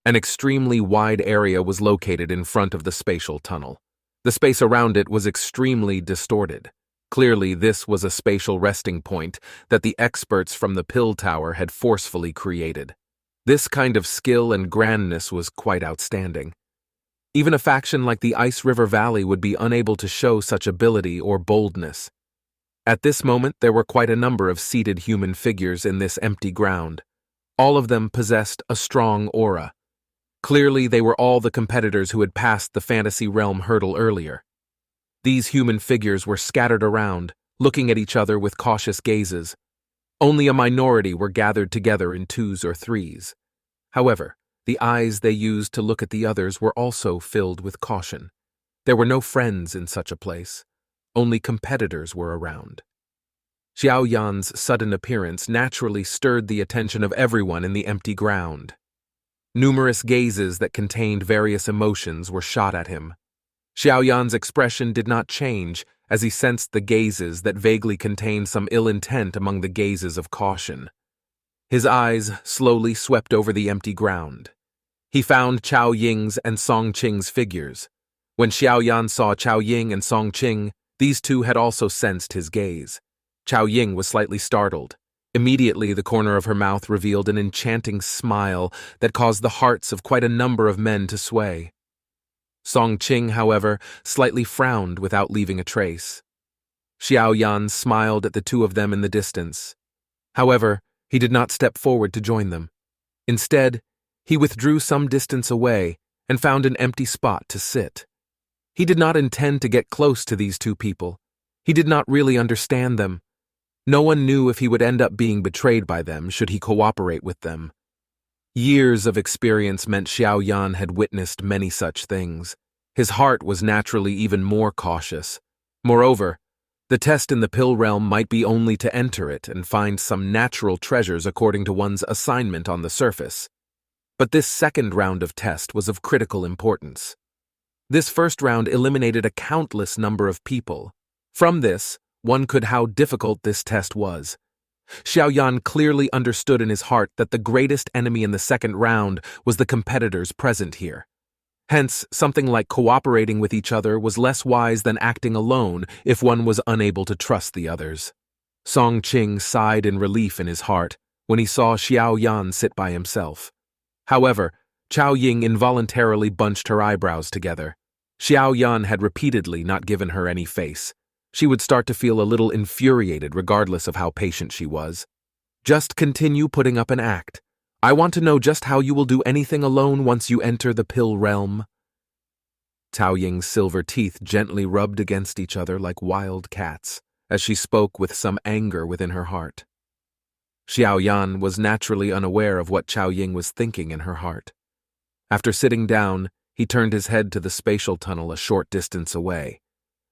An extremely wide area was located in front of the spatial tunnel. The space around it was extremely distorted. Clearly, this was a spatial resting point that the experts from the Pill Tower had forcefully created. This kind of skill and grandness was quite outstanding. Even a faction like the Ice River Valley would be unable to show such ability or boldness. At this moment, there were quite a number of seated human figures in this empty ground. All of them possessed a strong aura. Clearly, they were all the competitors who had passed the fantasy realm hurdle earlier. These human figures were scattered around, looking at each other with cautious gazes. Only a minority were gathered together in twos or threes. However, the eyes they used to look at the others were also filled with caution. There were no friends in such a place. Only competitors were around. Xiao Yan's sudden appearance naturally stirred the attention of everyone in the empty ground. Numerous gazes that contained various emotions were shot at him. Xiao Yan's expression did not change as he sensed the gazes that vaguely contained some ill intent among the gazes of caution. His eyes slowly swept over the empty ground. He found Chao Ying's and Song Qing's figures. When Xiao Yan saw Chao Ying and Song Qing, these two had also sensed his gaze. Chao Ying was slightly startled. Immediately, the corner of her mouth revealed an enchanting smile that caused the hearts of quite a number of men to sway. Song Qing, however, slightly frowned without leaving a trace. Xiao Yan smiled at the two of them in the distance. However, he did not step forward to join them. Instead, he withdrew some distance away and found an empty spot to sit. He did not intend to get close to these two people. He did not really understand them. No one knew if he would end up being betrayed by them should he cooperate with them. Years of experience meant Xiao Yan had witnessed many such things. His heart was naturally even more cautious. Moreover, the test in the pill realm might be only to enter it and find some natural treasures according to one's assignment on the surface. But this second round of test was of critical importance. This first round eliminated a countless number of people. From this, one could how difficult this test was. Xiao Yan clearly understood in his heart that the greatest enemy in the second round was the competitors present here. Hence, something like cooperating with each other was less wise than acting alone if one was unable to trust the others. Song Qing sighed in relief in his heart when he saw Xiao Yan sit by himself. However, Chao Ying involuntarily bunched her eyebrows together. Xiao Yan had repeatedly not given her any face. She would start to feel a little infuriated regardless of how patient she was. Just continue putting up an act. I want to know just how you will do anything alone once you enter the pill realm. Tao Ying's silver teeth gently rubbed against each other like wild cats, as she spoke with some anger within her heart. Xiao Yan was naturally unaware of what Chao Ying was thinking in her heart. After sitting down, he turned his head to the spatial tunnel a short distance away.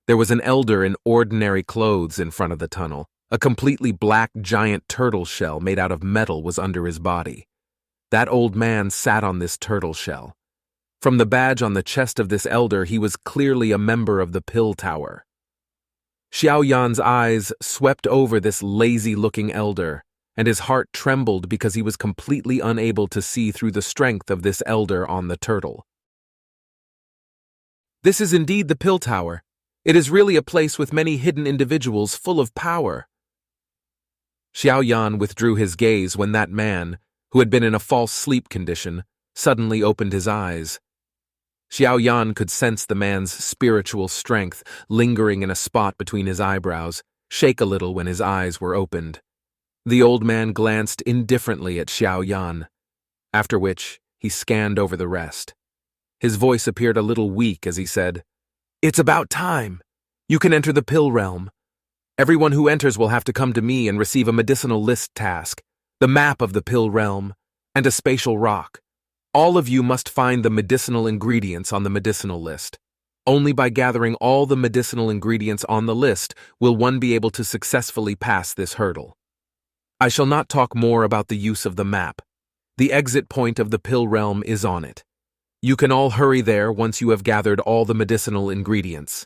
There was an elder in ordinary clothes in front of the tunnel. A completely black giant turtle shell made out of metal was under his body. That old man sat on this turtle shell. From the badge on the chest of this elder, he was clearly a member of the Pill Tower. Xiao Yan's eyes swept over this lazy-looking elder, and his heart trembled because he was completely unable to see through the strength of this elder on the turtle. This is indeed the Pill Tower. It is really a place with many hidden individuals full of power. Xiao Yan withdrew his gaze when that man, who had been in a false sleep condition, suddenly opened his eyes. Xiao Yan could sense the man's spiritual strength lingering in a spot between his eyebrows, shake a little when his eyes were opened. The old man glanced indifferently at Xiao Yan, after which he scanned over the rest. His voice appeared a little weak as he said, "It's about time. You can enter the pill realm. Everyone who enters will have to come to me and receive a medicinal list task, the map of the pill realm, and a spatial rock. All of you must find the medicinal ingredients on the medicinal list. Only by gathering all the medicinal ingredients on the list will one be able to successfully pass this hurdle. I shall not talk more about the use of the map. The exit point of the pill realm is on it. You can all hurry there once you have gathered all the medicinal ingredients.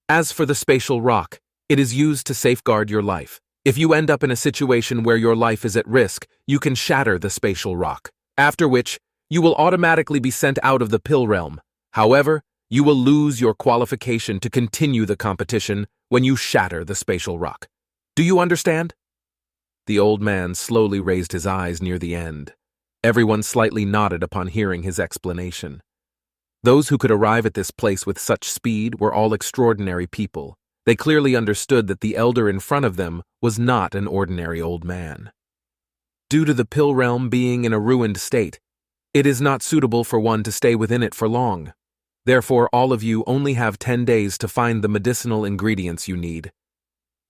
As for the spatial rock, it is used to safeguard your life. If you end up in a situation where your life is at risk, you can shatter the spatial rock, after which you will automatically be sent out of the pill realm. However, you will lose your qualification to continue the competition when you shatter the spatial rock. Do you understand? The old man slowly raised his eyes near the end. Everyone slightly nodded upon hearing his explanation. Those who could arrive at this place with such speed were all extraordinary people. They clearly understood that the elder in front of them was not an ordinary old man. Due to the pill realm being in a ruined state, it is not suitable for one to stay within it for long. Therefore, all of you only have 10 days to find the medicinal ingredients you need.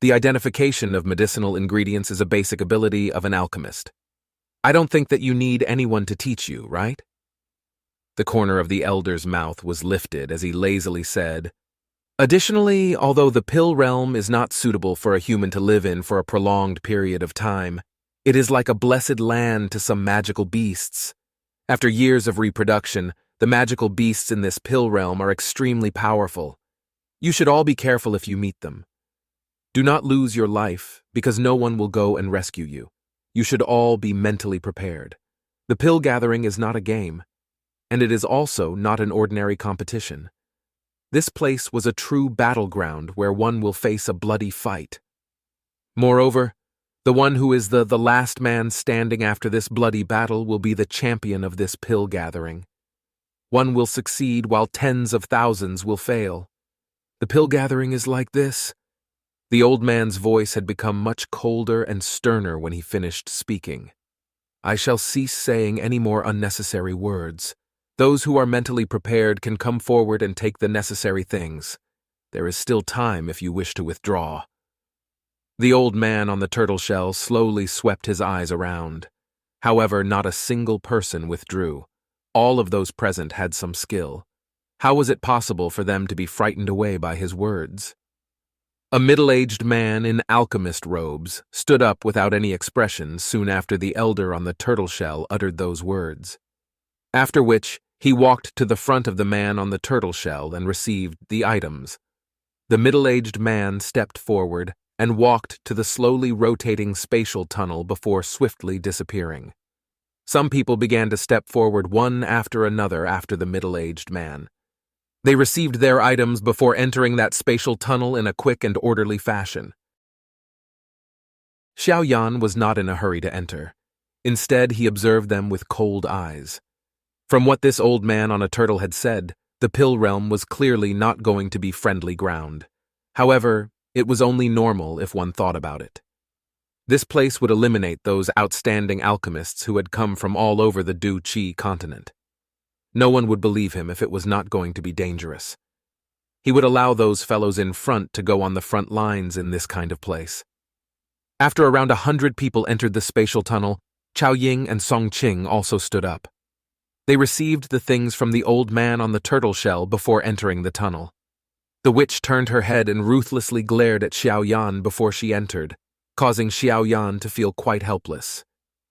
The identification of medicinal ingredients is a basic ability of an alchemist. I don't think that you need anyone to teach you, right? The corner of the elder's mouth was lifted as he lazily said, "Additionally, although the pill realm is not suitable for a human to live in for a prolonged period of time, it is like a blessed land to some magical beasts. After years of reproduction, the magical beasts in this pill realm are extremely powerful. You should all be careful if you meet them. Do not lose your life, because no one will go and rescue you. You should all be mentally prepared. The pill gathering is not a game, and it is also not an ordinary competition. This place was a true battleground where one will face a bloody fight. Moreover, the one who is the last man standing after this bloody battle will be the champion of this pill gathering. One will succeed while tens of thousands will fail. The pill gathering is like this." The old man's voice had become much colder and sterner when he finished speaking. "I shall cease saying any more unnecessary words. Those who are mentally prepared can come forward and take the necessary things. There is still time if you wish to withdraw." The old man on the turtle shell slowly swept his eyes around. However, not a single person withdrew. All of those present had some skill. How was it possible for them to be frightened away by his words? A middle-aged man in alchemist robes stood up without any expression soon after the elder on the turtle shell uttered those words. After which, he walked to the front of the man on the turtle shell and received the items. The middle-aged man stepped forward and walked to the slowly rotating spatial tunnel before swiftly disappearing. Some people began to step forward one after another after the middle-aged man. They received their items before entering that spatial tunnel in a quick and orderly fashion. Xiao Yan was not in a hurry to enter. Instead, he observed them with cold eyes. From what this old man on a turtle had said, the pill realm was clearly not going to be friendly ground. However, it was only normal if one thought about it. This place would eliminate those outstanding alchemists who had come from all over the Du Qi continent. No one would believe him if it was not going to be dangerous. He would allow those fellows in front to go on the front lines in this kind of place. After around 100 people entered the spatial tunnel, Chao Ying and Song Qing also stood up. They received the things from the old man on the turtle shell before entering the tunnel. The witch turned her head and ruthlessly glared at Xiao Yan before she entered, causing Xiao Yan to feel quite helpless.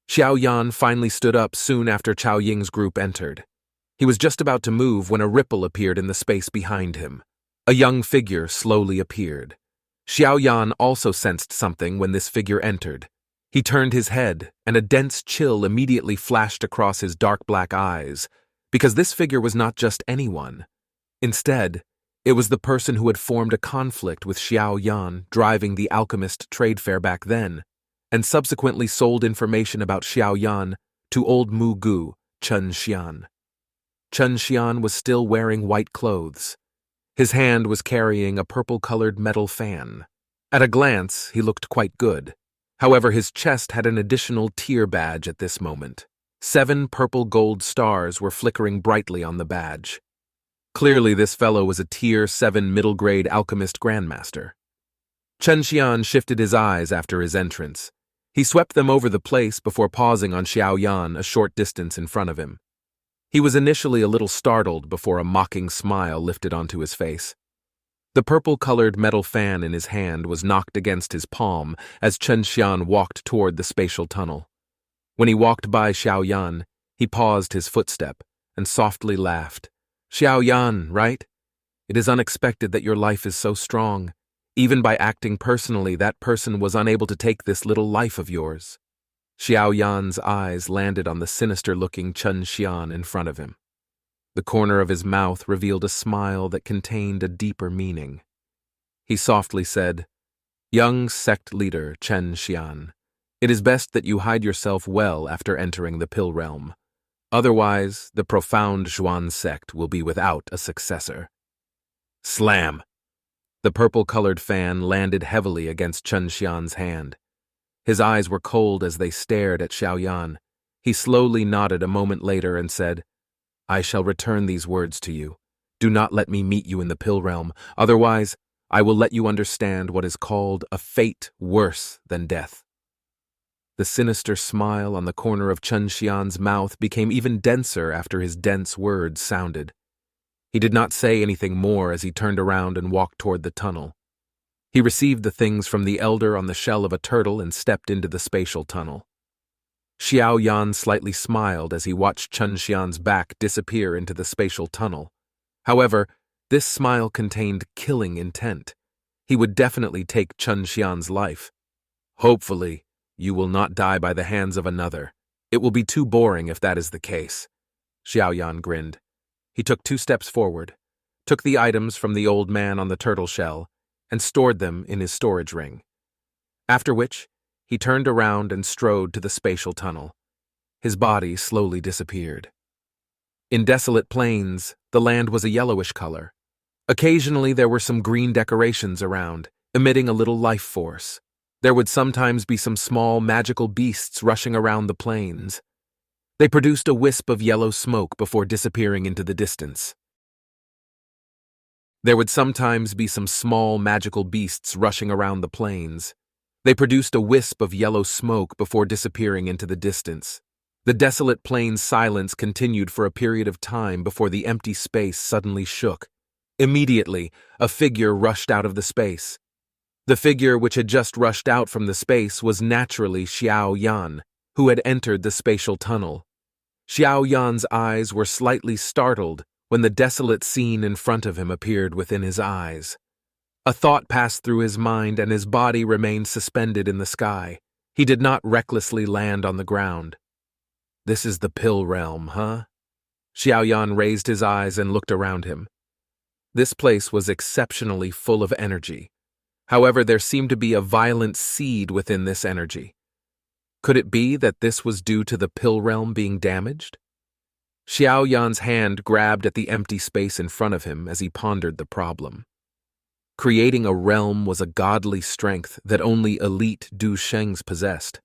Xiao Yan finally stood up soon after Chao Ying's group entered. He was just about to move when a ripple appeared in the space behind him. A young figure slowly appeared. Xiao Yan also sensed something when this figure entered. He turned his head, and a dense chill immediately flashed across his dark black eyes, because this figure was not just anyone. Instead, it was the person who had formed a conflict with Xiao Yan driving the alchemist trade fair back then, and subsequently sold information about Xiao Yan to old Mu Gu, Chen Xian. Chen Xian was still wearing white clothes. His hand was carrying a purple-colored metal fan. At a glance, he looked quite good. However, his chest had an additional tier badge at this moment. 7 purple gold stars were flickering brightly on the badge. Clearly, this fellow was a Tier 7 middle-grade alchemist grandmaster. Chen Xian shifted his eyes after his entrance. He swept them over the place before pausing on Xiao Yan a short distance in front of him. He was initially a little startled before a mocking smile lifted onto his face. The purple-colored metal fan in his hand was knocked against his palm as Chen Xian walked toward the spatial tunnel. When he walked by Xiao Yan, he paused his footstep and softly laughed. "Xiao Yan, right? It is unexpected that your life is so strong. Even by acting personally, that person was unable to take this little life of yours." Xiao Yan's eyes landed on the sinister-looking Chun Xian in front of him. The corner of his mouth revealed a smile that contained a deeper meaning. He softly said, "Young sect leader Chen Xian, it is best that you hide yourself well after entering the Pill Realm. Otherwise, the profound Zhuan sect will be without a successor." Slam! The purple-colored fan landed heavily against Chun Xian's hand. His eyes were cold as they stared at Xiao Yan. He slowly nodded a moment later and said, "I shall return these words to you. Do not let me meet you in the Pill Realm. Otherwise, I will let you understand what is called a fate worse than death." The sinister smile on the corner of Chun Xian's mouth became even denser after his dense words sounded. He did not say anything more as he turned around and walked toward the tunnel. He received the things from the elder on the shell of a turtle and stepped into the spatial tunnel. Xiao Yan slightly smiled as he watched Chun Xian's back disappear into the spatial tunnel. However, this smile contained killing intent. He would definitely take Chun Xian's life. "Hopefully, you will not die by the hands of another. It will be too boring if that is the case." Xiao Yan grinned. He took 2 steps forward, took the items from the old man on the turtle shell, and stored them in his storage ring. After which, he turned around and strode to the spatial tunnel. His body slowly disappeared. In desolate plains, the land was a yellowish color. Occasionally there were some green decorations around, emitting a little life force. There would sometimes be some small magical beasts rushing around the plains. They produced a wisp of yellow smoke before disappearing into the distance. There would sometimes be some small magical beasts rushing around the plains. They produced a wisp of yellow smoke before disappearing into the distance. The desolate plain's silence continued for a period of time before the empty space suddenly shook. Immediately, a figure rushed out of the space. The figure which had just rushed out from the space was naturally Xiao Yan, who had entered the spatial tunnel. Xiao Yan's eyes were slightly startled when the desolate scene in front of him appeared within his eyes. A thought passed through his mind and his body remained suspended in the sky. He did not recklessly land on the ground. "This is the Pill Realm, huh?" Xiao Yan raised his eyes and looked around him. This place was exceptionally full of energy. However, there seemed to be a violent seed within this energy. Could it be that this was due to the Pill Realm being damaged? Xiao Yan's hand grabbed at the empty space in front of him as he pondered the problem. Creating a realm was a godly strength that only elite Du Shengs possessed.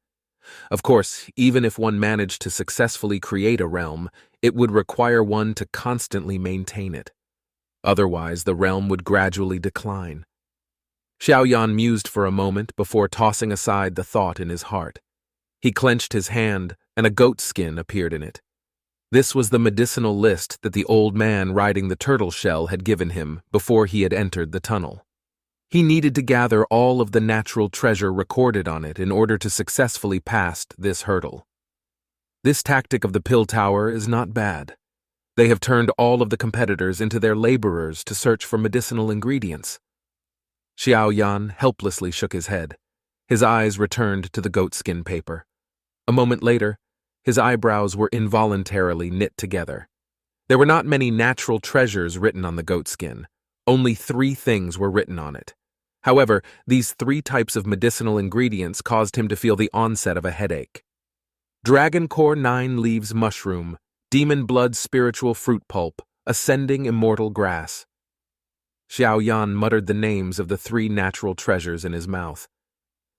Of course, even if one managed to successfully create a realm, it would require one to constantly maintain it. Otherwise, the realm would gradually decline. Xiao Yan mused for a moment before tossing aside the thought in his heart. He clenched his hand, and a goat skin appeared in it. This was the medicinal list that the old man riding the turtle shell had given him before he had entered the tunnel. He needed to gather all of the natural treasure recorded on it in order to successfully pass this hurdle. This tactic of the Pill Tower is not bad. They have turned all of the competitors into their laborers to search for medicinal ingredients. Xiao Yan helplessly shook his head. His eyes returned to the goatskin paper. A moment later, his eyebrows were involuntarily knit together. There were not many natural treasures written on the goatskin. Only 3 things were written on it. However, these 3 types of medicinal ingredients caused him to feel the onset of a headache. Dragon Core 9 Leaves Mushroom, Demon Blood Spiritual Fruit Pulp, Ascending Immortal Grass. Xiao Yan muttered the names of the 3 natural treasures in his mouth.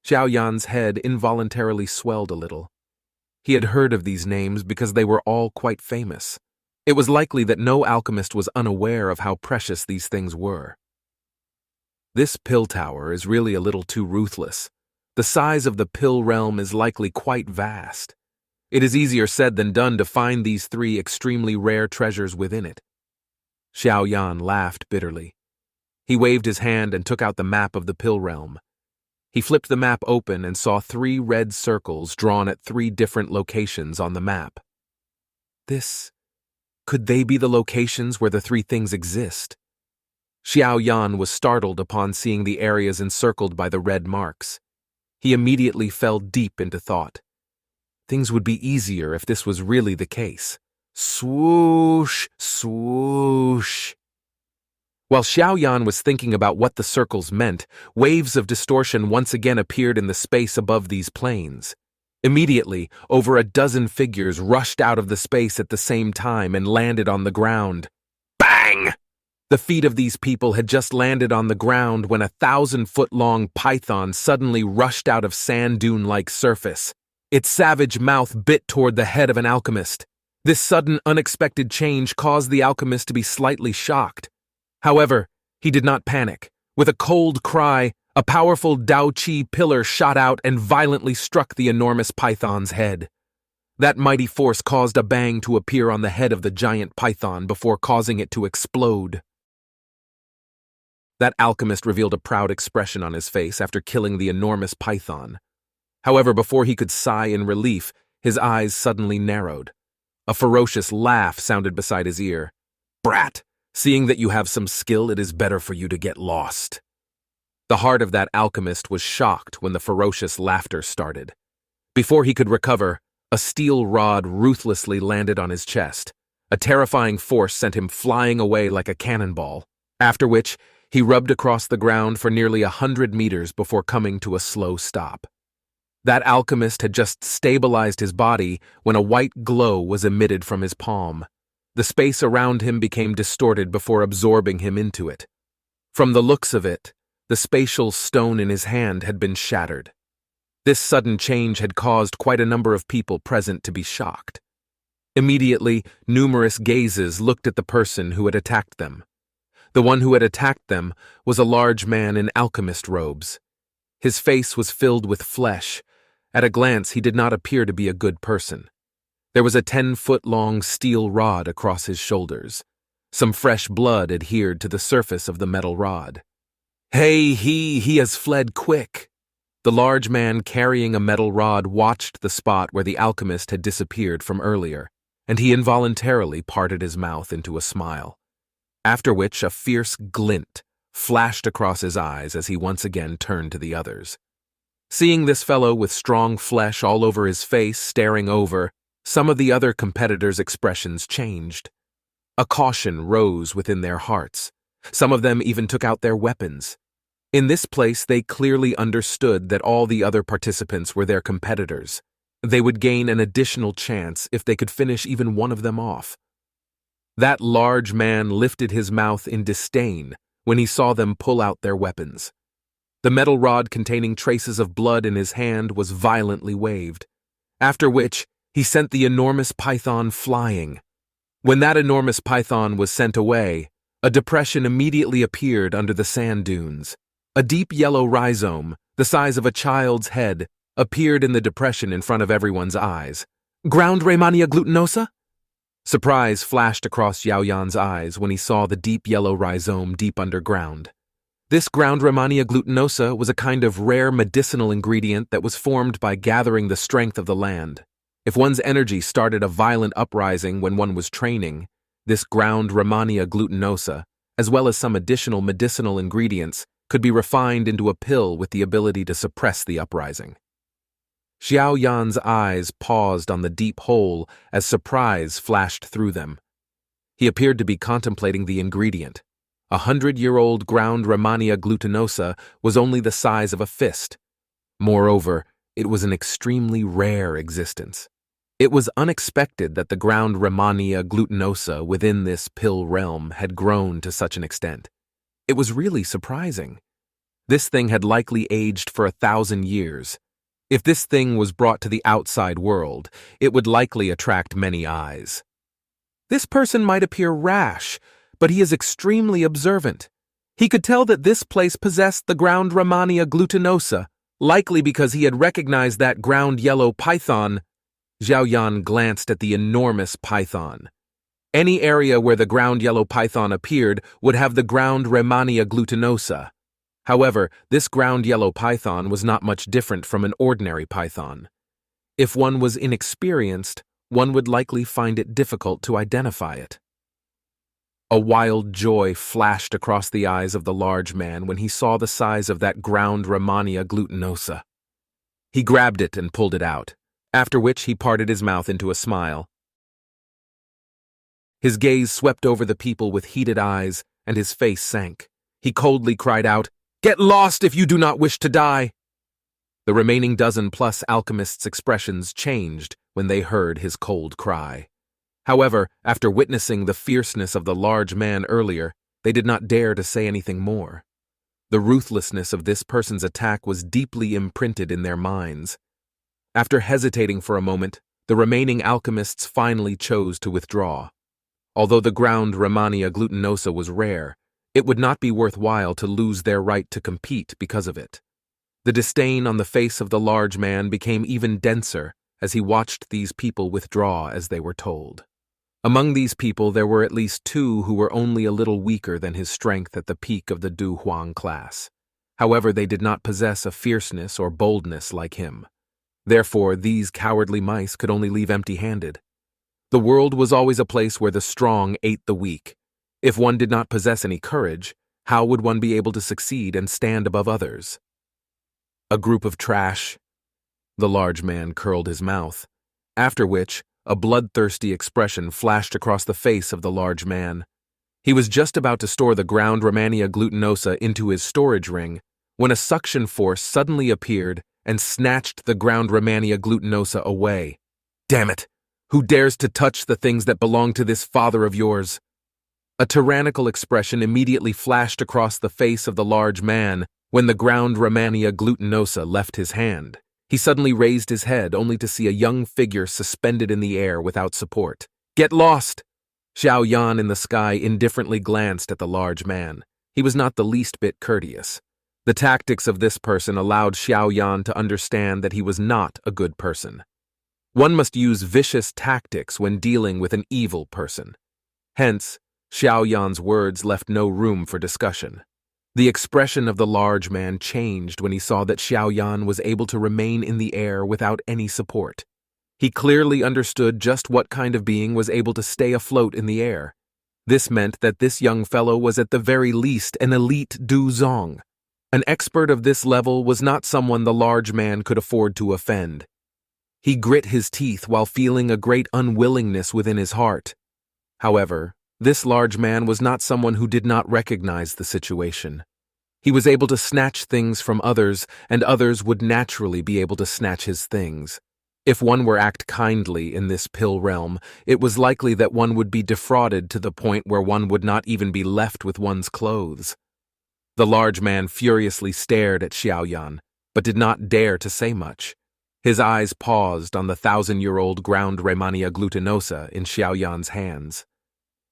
Xiao Yan's head involuntarily swelled a little. He had heard of these names because they were all quite famous. It was likely that no alchemist was unaware of how precious these things were. This Pill Tower is really a little too ruthless. The size of the Pill Realm is likely quite vast. It is easier said than done to find these 3 extremely rare treasures within it. Xiao Yan laughed bitterly. He waved his hand and took out the map of the Pill Realm. He flipped the map open and saw 3 red circles drawn at 3 different locations on the map. Could they be the locations where the 3 things exist? Xiao Yan was startled upon seeing the areas encircled by the red marks. He immediately fell deep into thought. Things would be easier if this was really the case. Swoosh, swoosh. While Xiao Yan was thinking about what the circles meant, waves of distortion once again appeared in the space above these planes. Immediately, over a dozen figures rushed out of the space at the same time and landed on the ground. Bang! The feet of these people had just landed on the ground when a 1,000-foot-long python suddenly rushed out of sand dune-like surface. Its savage mouth bit toward the head of an alchemist. This sudden, unexpected change caused the alchemist to be slightly shocked. However, he did not panic. With a cold cry, a powerful Dao Qi pillar shot out and violently struck the enormous python's head. That mighty force caused a bang to appear on the head of the giant python before causing it to explode. That alchemist revealed a proud expression on his face after killing the enormous python. However, before he could sigh in relief, his eyes suddenly narrowed. A ferocious laugh sounded beside his ear. "Brat, seeing that you have some skill, it is better for you to get lost." The heart of that alchemist was shocked when the ferocious laughter started. Before he could recover, a steel rod ruthlessly landed on his chest. A terrifying force sent him flying away like a cannonball, after which he rubbed across the ground for nearly 100 meters before coming to a slow stop. That alchemist had just stabilized his body when a white glow was emitted from his palm. The space around him became distorted before absorbing him into it. From the looks of it, the spatial stone in his hand had been shattered. This sudden change had caused quite a number of people present to be shocked. Immediately, numerous gazes looked at the person who had attacked them. The one who had attacked them was a large man in alchemist robes. His face was filled with flesh. At a glance, he did not appear to be a good person. There was a 10-foot-long steel rod across his shoulders. Some fresh blood adhered to the surface of the metal rod. "Hey, he has fled quick." The large man carrying a metal rod watched the spot where the alchemist had disappeared from earlier, and he involuntarily parted his mouth into a smile, after which a fierce glint flashed across his eyes as he once again turned to the others. Seeing this fellow with strong flesh all over his face staring over, some of the other competitors' expressions changed. A caution rose within their hearts. Some of them even took out their weapons. In this place, they clearly understood that all the other participants were their competitors. They would gain an additional chance if they could finish even one of them off. That large man lifted his mouth in disdain when he saw them pull out their weapons. The metal rod containing traces of blood in his hand was violently waved, after which he sent the enormous python flying. When that enormous python was sent away, a depression immediately appeared under the sand dunes. A deep yellow rhizome, the size of a child's head, appeared in the depression in front of everyone's eyes. "Ground Rehmannia glutinosa?" Surprise flashed across Xiao Yan's eyes when he saw the deep yellow rhizome deep underground. This ground Rehmannia glutinosa was a kind of rare medicinal ingredient that was formed by gathering the strength of the land. If one's energy started a violent uprising when one was training, this ground Rehmannia glutinosa, as well as some additional medicinal ingredients, could be refined into a pill with the ability to suppress the uprising. Xiao Yan's eyes paused on the deep hole as surprise flashed through them. He appeared to be contemplating the ingredient. 100-year-old ground Rehmannia glutinosa was only the size of a fist. Moreover, it was an extremely rare existence. It was unexpected that the ground Rehmannia glutinosa within this pill realm had grown to such an extent. It was really surprising. This thing had likely aged for 1,000 years. If this thing was brought to the outside world, it would likely attract many eyes. This person might appear rash, but he is extremely observant. He could tell that this place possessed the ground Rehmannia glutinosa, likely because he had recognized that ground yellow python. Xiao Yan glanced at the enormous python. Any area where the ground yellow python appeared would have the ground Rehmannia glutinosa. However, this ground yellow python was not much different from an ordinary python. If one was inexperienced, one would likely find it difficult to identify it. A wild joy flashed across the eyes of the large man when he saw the size of that ground Rehmannia glutinosa. He grabbed it and pulled it out. after which he parted his mouth into a smile. His gaze swept over the people with heated eyes, and his face sank. He coldly cried out, "Get lost if you do not wish to die!" The remaining dozen-plus alchemists' expressions changed when they heard his cold cry. However, after witnessing the fierceness of the large man earlier, they did not dare to say anything more. The ruthlessness of this person's attack was deeply imprinted in their minds. After hesitating for a moment, the remaining alchemists finally chose to withdraw. Although the ground Rehmannia glutinosa was rare, it would not be worthwhile to lose their right to compete because of it. The disdain on the face of the large man became even denser as he watched these people withdraw as they were told. Among these people there were at least two who were only a little weaker than his strength at the peak of the Du Huang class. However, they did not possess a fierceness or boldness like him. Therefore, these cowardly mice could only leave empty-handed. The world was always a place where the strong ate the weak. If one did not possess any courage, how would one be able to succeed and stand above others? A group of trash. The large man curled his mouth, after which a bloodthirsty expression flashed across the face of the large man. He was just about to store the ground Rehmannia glutinosa into his storage ring when a suction force suddenly appeared and snatched the ground Rehmannia glutinosa away. "Damn it! Who dares to touch the things that belong to this father of yours?" A tyrannical expression immediately flashed across the face of the large man when the ground Rehmannia glutinosa left his hand. He suddenly raised his head only to see a young figure suspended in the air without support. "Get lost!" Xiao Yan in the sky indifferently glanced at the large man. He was not the least bit courteous. The tactics of this person allowed Xiao Yan to understand that he was not a good person. One must use vicious tactics when dealing with an evil person. Hence, Xiao Yan's words left no room for discussion. The expression of the large man changed when he saw that Xiao Yan was able to remain in the air without any support. He clearly understood just what kind of being was able to stay afloat in the air. This meant that this young fellow was at the very least an elite Du Zong. An expert of this level was not someone the large man could afford to offend. He grit his teeth while feeling a great unwillingness within his heart. However, this large man was not someone who did not recognize the situation. He was able to snatch things from others, and others would naturally be able to snatch his things. If one were act kindly in this pill realm, it was likely that one would be defrauded to the point where one would not even be left with one's clothes. The large man furiously stared at Xiao Yan, but did not dare to say much. His eyes paused on the 1,000-year-old ground Rehmannia glutinosa in Xiao Yan's hands.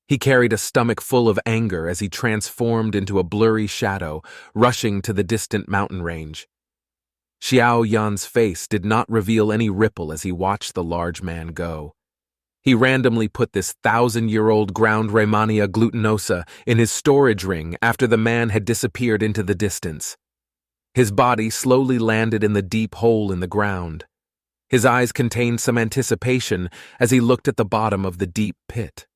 He carried a stomach full of anger as he transformed into a blurry shadow, rushing to the distant mountain range. Xiao Yan's face did not reveal any ripple as he watched the large man go. He randomly put this 1,000-year-old ground Rehmannia glutinosa in his storage ring after the man had disappeared into the distance. His body slowly landed in the deep hole in the ground. His eyes contained some anticipation as he looked at the bottom of the deep pit.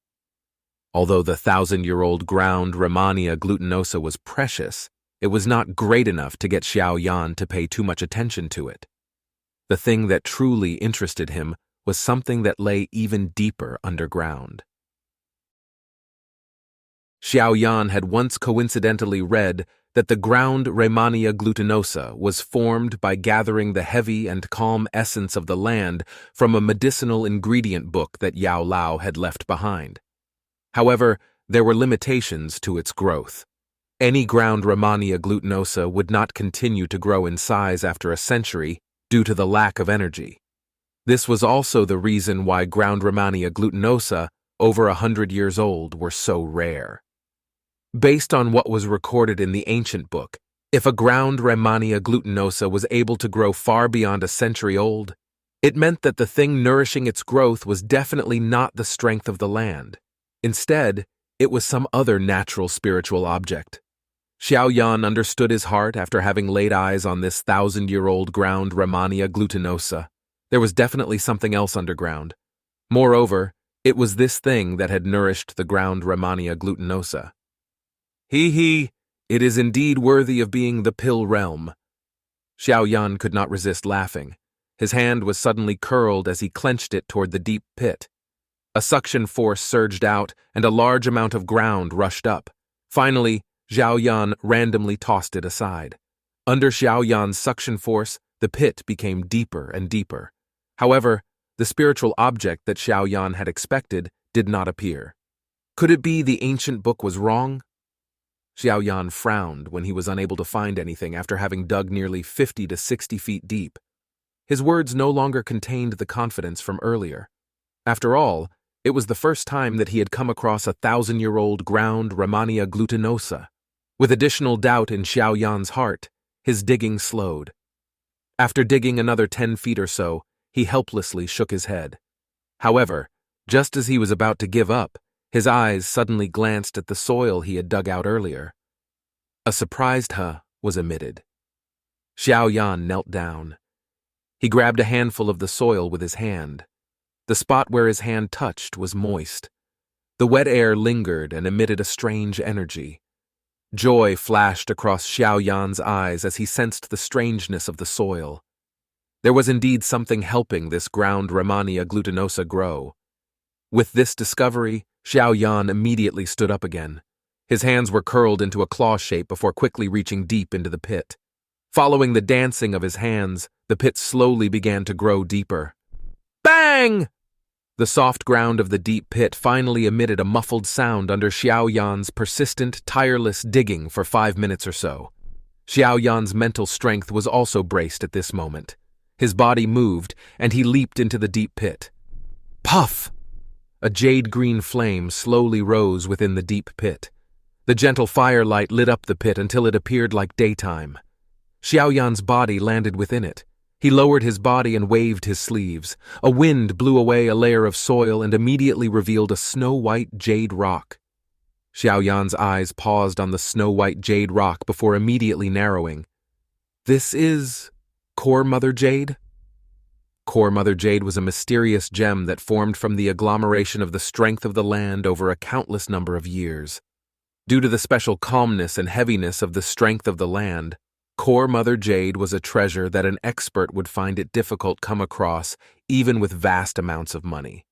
Although the 1,000-year-old ground Rehmannia glutinosa was precious, it was not great enough to get Xiao Yan to pay too much attention to it. The thing that truly interested him was something that lay even deeper underground. Xiao Yan had once coincidentally read that the ground Rehmannia glutinosa was formed by gathering the heavy and calm essence of the land from a medicinal ingredient book that Yao Lao had left behind. However, there were limitations to its growth. Any ground Rehmannia glutinosa would not continue to grow in size after a century due to the lack of energy. This was also the reason why ground Rehmannia glutinosa, over 100 years old, were so rare. Based on what was recorded in the ancient book, if a ground Rehmannia glutinosa was able to grow far beyond a century old, it meant that the thing nourishing its growth was definitely not the strength of the land. Instead, it was some other natural spiritual object. Xiao Yan understood his heart after having laid eyes on this 1,000-year-old ground Rehmannia glutinosa. There was definitely something else underground. Moreover, it was this thing that had nourished the ground Rehmannia glutinosa. He, it is indeed worthy of being the pill realm. Xiao Yan could not resist laughing. His hand was suddenly curled as he clenched it toward the deep pit. A suction force surged out, and a large amount of ground rushed up. Finally, Xiao Yan randomly tossed it aside. Under Xiao Yan's suction force, the pit became deeper and deeper. However, the spiritual object that Xiao Yan had expected did not appear. Could it be the ancient book was wrong? Xiao Yan frowned when he was unable to find anything after having dug nearly 50 to 60 feet deep. His words no longer contained the confidence from earlier. After all, it was the first time that he had come across 1,000-year-old ground Rhamania glutinosa. With additional doubt in Xiao Yan's heart, his digging slowed. After digging another 10 feet or so, he helplessly shook his head. However, just as he was about to give up, his eyes suddenly glanced at the soil he had dug out earlier. A surprised "huh" was emitted. Xiao Yan knelt down. He grabbed a handful of the soil with his hand. The spot where his hand touched was moist. The wet air lingered and emitted a strange energy. Joy flashed across Xiao Yan's eyes as he sensed the strangeness of the soil. There was indeed something helping this ground Rhamania glutinosa grow. With this discovery, Xiao Yan immediately stood up again. His hands were curled into a claw shape before quickly reaching deep into the pit. Following the dancing of his hands, the pit slowly began to grow deeper. Bang! The soft ground of the deep pit finally emitted a muffled sound under Xiao Yan's persistent, tireless digging for 5 minutes or so. Xiao Yan's mental strength was also braced at this moment. His body moved, and he leaped into the deep pit. Puff! A jade-green flame slowly rose within the deep pit. The gentle firelight lit up the pit until it appeared like daytime. Xiao Yan's body landed within it. He lowered his body and waved his sleeves. A wind blew away a layer of soil and immediately revealed a snow-white jade rock. Xiao Yan's eyes paused on the snow-white jade rock before immediately narrowing. This is Core Mother Jade? Core Mother Jade was a mysterious gem that formed from the agglomeration of the strength of the land over a countless number of years. Due to the special calmness and heaviness of the strength of the land, Core Mother Jade was a treasure that an expert would find it difficult to come across even with vast amounts of money.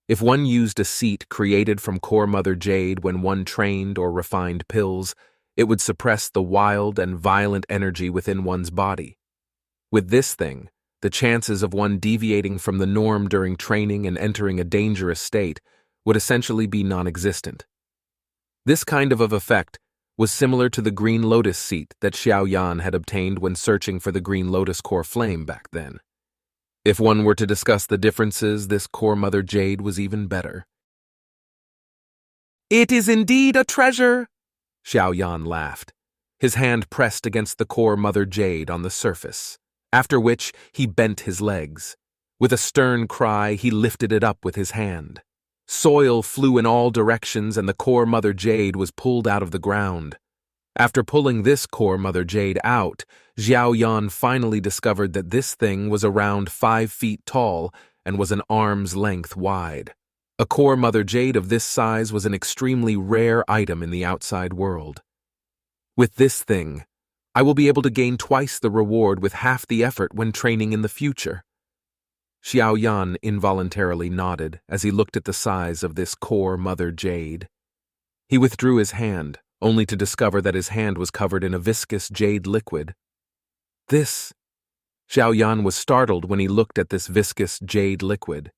If one used a seat created from Core Mother Jade when one trained or refined pills, it would suppress the wild and violent energy within one's body. With this thing, the chances of one deviating from the norm during training and entering a dangerous state would essentially be non-existent. This kind of effect was similar to the Green Lotus seat that Xiao Yan had obtained when searching for the Green Lotus core flame back then. If one were to discuss the differences, this Core Mother Jade was even better. It is indeed a treasure, Xiao Yan laughed. His hand pressed against the Core Mother Jade on the surface, after which he bent his legs. With a stern cry, he lifted it up with his hand. Soil flew in all directions and the Core Mother Jade was pulled out of the ground. After pulling this Core Mother Jade out, Xiao Yan finally discovered that this thing was around 5 feet tall and was an arm's length wide. A Core Mother Jade of this size was an extremely rare item in the outside world. With this thing, I will be able to gain twice the reward with half the effort when training in the future. Xiao Yan involuntarily nodded as he looked at the size of this Core Mother Jade. He withdrew his hand, only to discover that his hand was covered in a viscous jade liquid. This! Xiao Yan was startled when he looked at this viscous jade liquid.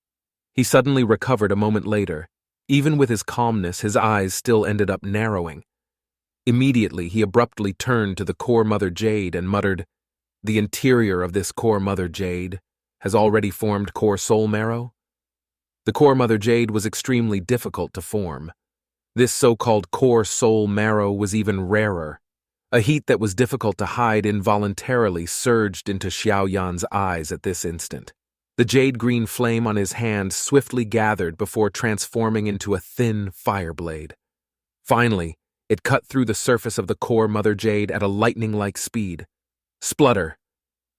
He suddenly recovered a moment later. Even with his calmness, his eyes still ended up narrowing. Immediately, he abruptly turned to the Core Mother Jade and muttered, "The interior of this Core Mother Jade has already formed core soul marrow?" The Core Mother Jade was extremely difficult to form. This so-called core soul marrow was even rarer. A heat that was difficult to hide involuntarily surged into Xiao Yan's eyes at this instant. The jade-green flame on his hand swiftly gathered before transforming into a thin fire blade. Finally, it cut through the surface of the Core Mother Jade at a lightning-like speed. Splutter!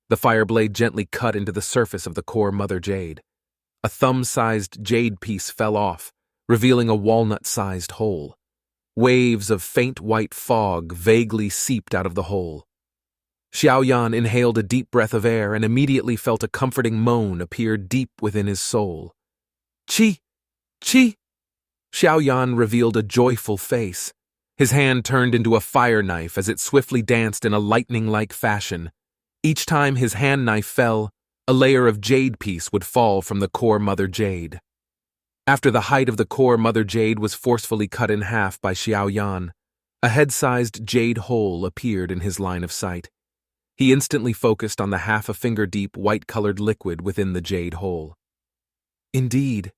The fire blade gently cut into the surface of the Core Mother Jade. A thumb-sized jade piece fell off, revealing a walnut-sized hole. Waves of faint white fog vaguely seeped out of the hole. Xiao Yan inhaled a deep breath of air and immediately felt a comforting moan appear deep within his soul. Chi! Chi! Xiao Yan revealed a joyful face. His hand turned into a fire knife as it swiftly danced in a lightning-like fashion. Each time his hand knife fell, a layer of jade piece would fall from the core Mother Jade. After the height of the core Mother Jade was forcefully cut in half by Xiao Yan, a head-sized jade hole appeared in his line of sight. He instantly focused on the half-a-finger-deep white-colored liquid within the jade hole. Indeed,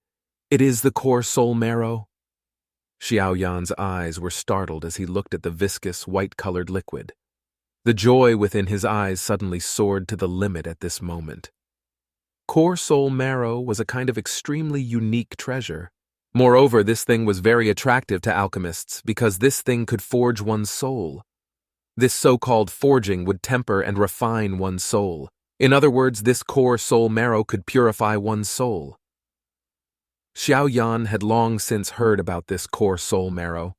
it is the core soul marrow. Xiao Yan's eyes were startled as he looked at the viscous, white-colored liquid. The joy within his eyes suddenly soared to the limit at this moment. Core soul marrow was a kind of extremely unique treasure. Moreover, this thing was very attractive to alchemists because this thing could forge one's soul. This so-called forging would temper and refine one's soul. In other words, this core soul marrow could purify one's soul. Xiao Yan had long since heard about this core soul marrow.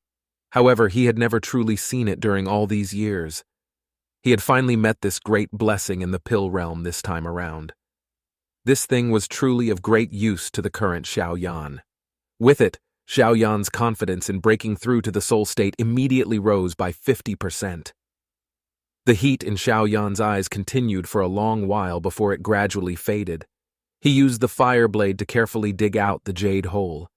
However, he had never truly seen it during all these years. He had finally met this great blessing in the pill realm this time around. This thing was truly of great use to the current Xiao Yan. With it, Xiao Yan's confidence in breaking through to the soul state immediately rose by 50%. The heat in Xiao Yan's eyes continued for a long while before it gradually faded. He used the fire blade to carefully dig out the jade hole,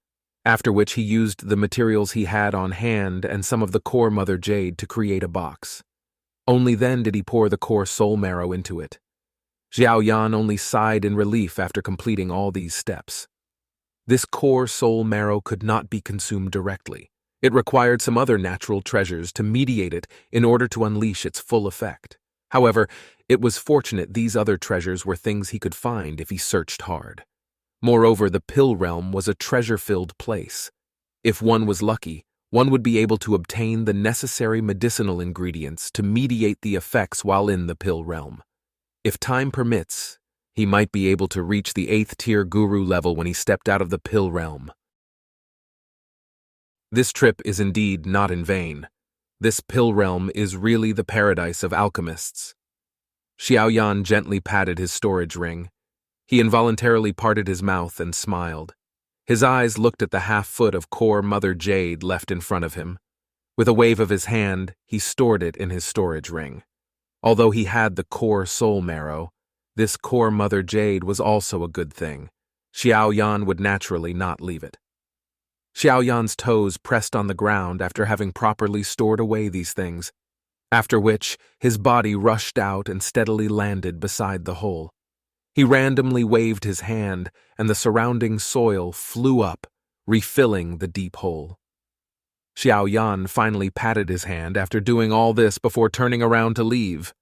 after which he used the materials he had on hand and some of the core Mother Jade to create a box. Only then did he pour the core soul marrow into it. Xiao Yan only sighed in relief after completing all these steps. This core soul marrow could not be consumed directly. It required some other natural treasures to mediate it in order to unleash its full effect. However, it was fortunate these other treasures were things he could find if he searched hard. Moreover, the pill realm was a treasure-filled place. If one was lucky, one would be able to obtain the necessary medicinal ingredients to mediate the effects while in the pill realm. If time permits, he might be able to reach the 8th-tier guru level when he stepped out of the pill realm. This trip is indeed not in vain. This pill realm is really the paradise of alchemists. Xiao Yan gently patted his storage ring. He involuntarily parted his mouth and smiled. His eyes looked at the half-foot of core Mother Jade left in front of him. With a wave of his hand, he stored it in his storage ring. Although he had the core soul marrow, this core Mother Jade was also a good thing. Xiao Yan would naturally not leave it. Xiao Yan's toes pressed on the ground after having properly stored away these things, after which his body rushed out and steadily landed beside the hole. He randomly waved his hand, and the surrounding soil flew up, refilling the deep hole. Xiao Yan finally patted his hand after doing all this before turning around to leave.